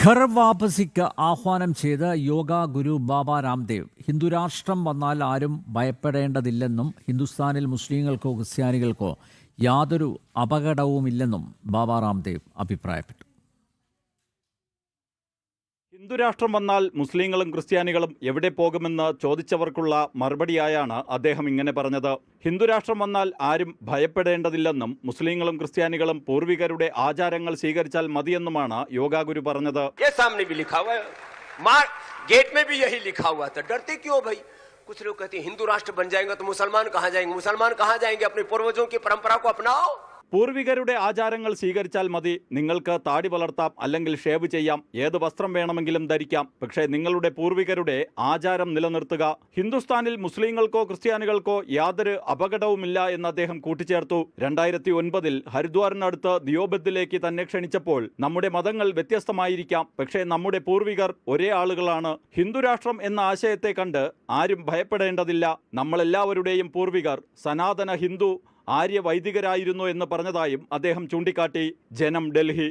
ഘർ വാപസിക്ക് ആഹ്വാനം ചെയ്ത് യോഗ ഗുരു ബാബ രാംദേവ് ഹിന്ദുരാഷ്ട്രം വന്നാൽ ആരും ഭയപ്പെടേണ്ടതില്ലെന്നും ഹിന്ദുസ്ഥാനിൽ മുസ്ലിങ്ങൾക്കോ ക്രിസ്ത്യാനികൾക്കോ യാതൊരു അപകടവുമില്ലെന്നും ബാബ രാംദേവ് അഭിപ്രായപ്പെട്ടു. ഹിന്ദുരാഷ്ട്രം വന്നാൽ മുസ്ലിങ്ങളും ക്രിസ്ത്യാനികളും എവിടെ പോകുമെന്ന് ചോദിച്ചവർക്കുള്ള മറുപടിയായാണ് അദ്ദേഹം ഇങ്ങനെ പറഞ്ഞത്. ഹിന്ദുരാഷ്ട്രം വന്നാൽ ആരും ഭയപ്പെടേണ്ടതില്ലെന്നും മുസ്ലിങ്ങളും ക്രിസ്ത്യാനികളും പൂർവികരുടെ ആചാരങ്ങൾ സ്വീകരിച്ചാൽ മതിയെന്നുമാണ് യോഗ ഗുരു പറഞ്ഞത്. कुछ लोग कहते हैं हिंदू राष्ट्र बन जाएगा तो मुसलमान कहाँ जाएंगे, मुसलमान कहाँ जाएंगे, अपने पूर्वजों की परंपरा को अपनाओ. പൂർവികരുടെ ആചാരങ്ങൾ സ്വീകരിച്ചാൽ മതി. നിങ്ങൾക്ക് താടി വളർത്താം, അല്ലെങ്കിൽ ഷേവ് ചെയ്യാം, ഏത് വസ്ത്രം വേണമെങ്കിലും ധരിക്കാം. പക്ഷേ നിങ്ങളുടെ പൂർവികരുടെ ആചാരം നിലനിർത്തുക. ഹിന്ദുസ്ഥാനിൽ മുസ്ലിങ്ങൾക്കോ ക്രിസ്ത്യാനികൾക്കോ യാതൊരു അപകടവുമില്ല എന്ന് അദ്ദേഹം കൂട്ടിച്ചേർത്തു. 2009 ഹരിദ്വാറിനടുത്ത് ദിയോബന്ദിലേക്ക് തന്നെ ക്ഷണിച്ചപ്പോൾ നമ്മുടെ മതങ്ങൾ വ്യത്യസ്തമായിരിക്കാം, പക്ഷേ നമ്മുടെ പൂർവികർ ഒരേ ആളുകളാണ്. ഹിന്ദുരാഷ്ട്രം എന്ന ആശയത്തെ കണ്ട് ആരും ഭയപ്പെടേണ്ടതില്ല. നമ്മളെല്ലാവരുടെയും പൂർവികർ സനാതന ഹിന്ദു ആര്യവൈദികരായിരുന്നു എന്ന് പറഞ്ഞതായും അദ്ദേഹം ചൂണ്ടിക്കാട്ടി. ജനം, ഡൽഹി.